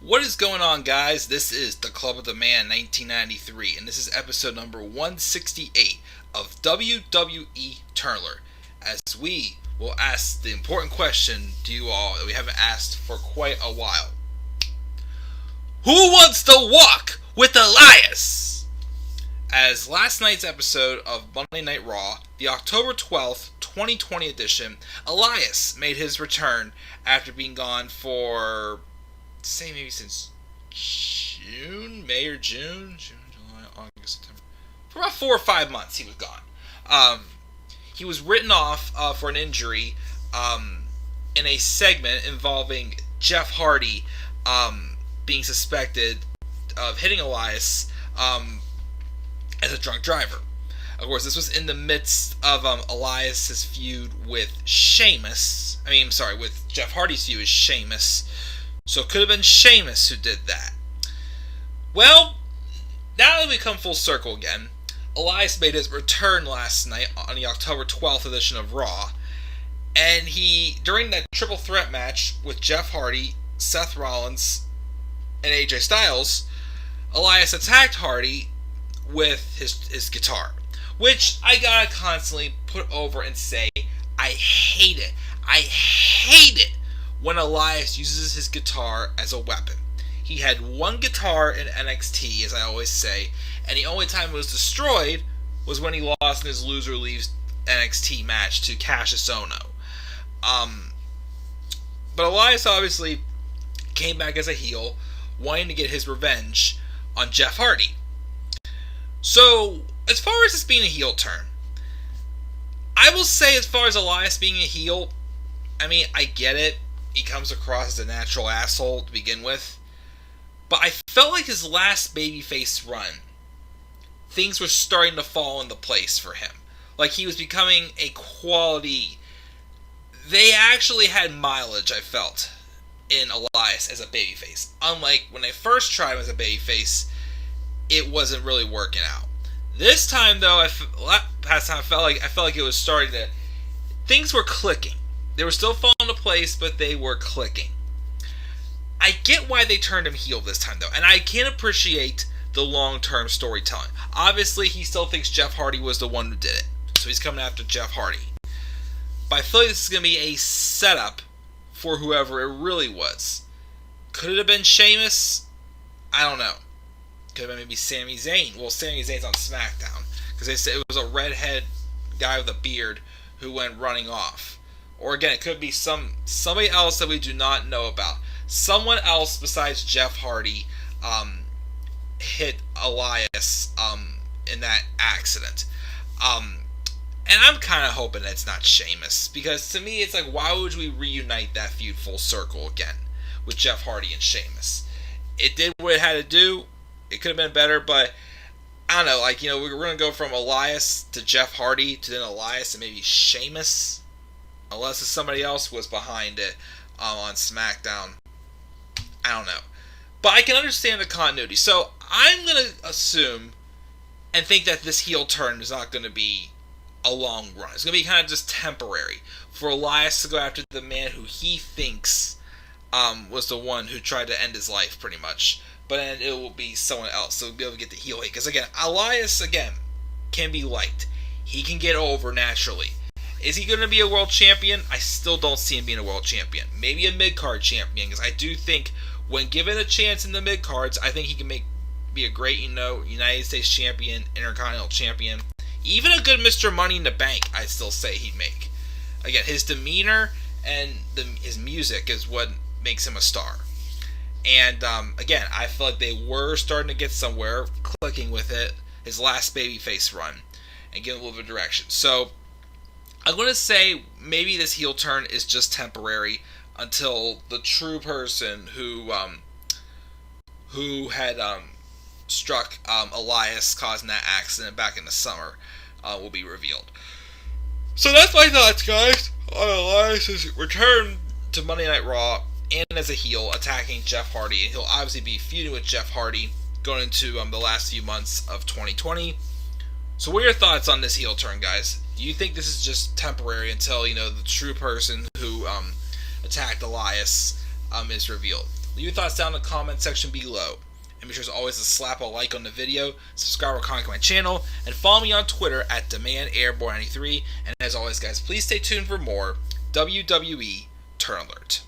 What is going on, guys? This is the Club of the Man 1993, and this is episode number 168 of WWE Turner, as we will ask the important question to you all that we haven't asked for quite a while. Who wants to walk with Elias? As last night's episode of Monday Night Raw, the October 12th, 2020 edition, Elias made his return after being gone for, say, maybe since May or June, July, August, September. For about 4 or 5 months he was gone. He was written off for an injury in a segment involving Jeff Hardy being suspected of hitting Elias as a drunk driver. Of course, this was in the midst of Elias' feud with with Jeff Hardy's feud with Sheamus. So it could have been Sheamus who did that. Well, now that we come full circle again, Elias made his return last night on the October 12th edition of Raw. And during that triple threat match with Jeff Hardy, Seth Rollins, and AJ Styles, Elias attacked Hardy with his guitar. Which I gotta constantly put over and say, I hate it. I hate it when Elias uses his guitar as a weapon. He had one guitar in NXT, as I always say, and the only time it was destroyed was when he lost in his Loser Leaves NXT match to Cassius Ohno. But Elias obviously came back as a heel, wanting to get his revenge on Jeff Hardy. So, as far as this being a heel turn, I will say as far as Elias being a heel, I get it. He comes across as a natural asshole to begin with. But I felt like his last babyface run, things were starting to fall into place for him. Like he was becoming a quality. They actually had mileage, I felt, in Elias as a babyface. Unlike when they first tried him as a babyface, it wasn't really working out. This time, though, past time I felt like it was starting to. Things were clicking. They were still falling into place, but they were clicking. I get why they turned him heel this time, though, and I can appreciate the long-term storytelling. Obviously, he still thinks Jeff Hardy was the one who did it, so he's coming after Jeff Hardy. But I feel like this is going to be a setup for whoever it really was. Could it have been Sheamus? I don't know. Could have been maybe Sami Zayn. Well, Sami Zayn's on SmackDown, because they said it was a redhead guy with a beard who went running off. Or again, it could be somebody else that we do not know about. Someone else besides Jeff Hardy hit Elias in that accident. And I'm kind of hoping that it's not Sheamus. Because to me, it's like, why would we reunite that feud full circle again with Jeff Hardy and Sheamus? It did what it had to do. It could have been better, but I don't know. We're going to go from Elias to Jeff Hardy to then Elias and maybe Sheamus. Unless somebody else was behind it on SmackDown. I don't know. But I can understand the continuity. So I'm going to assume and think that this heel turn is not going to be a long run. It's going to be kind of just temporary for Elias to go after the man who he thinks was the one who tried to end his life, pretty much. But then it will be someone else. So we'll be able to get the heel hate. Because again, Elias, can be liked. He can get over naturally. Is he going to be a world champion? I still don't see him being a world champion. Maybe a mid-card champion, because I do think when given a chance in the mid-cards, I think he can be a great, United States champion, Intercontinental champion. Even a good Mr. Money in the Bank, I'd still say he'd make. Again, his demeanor and his music is what makes him a star. And, again, I feel like they were starting to get somewhere, clicking with it, his last babyface run, and give him a little bit of direction. So I'm going to say maybe this heel turn is just temporary until the true person who had struck Elias, causing that accident back in the summer, will be revealed. So that's my thoughts, guys, on Elias' return to Monday Night Raw and as a heel attacking Jeff Hardy. And he'll obviously be feuding with Jeff Hardy going into the last few months of 2020. So what are your thoughts on this heel turn, guys? Do you think this is just temporary until, the true person who attacked Elias is revealed? Leave your thoughts down in the comment section below. And be sure as always to slap a like on the video, subscribe or comment to my channel, and follow me on Twitter at DemandAirborne93. And as always, guys, please stay tuned for more WWE Turn Alert.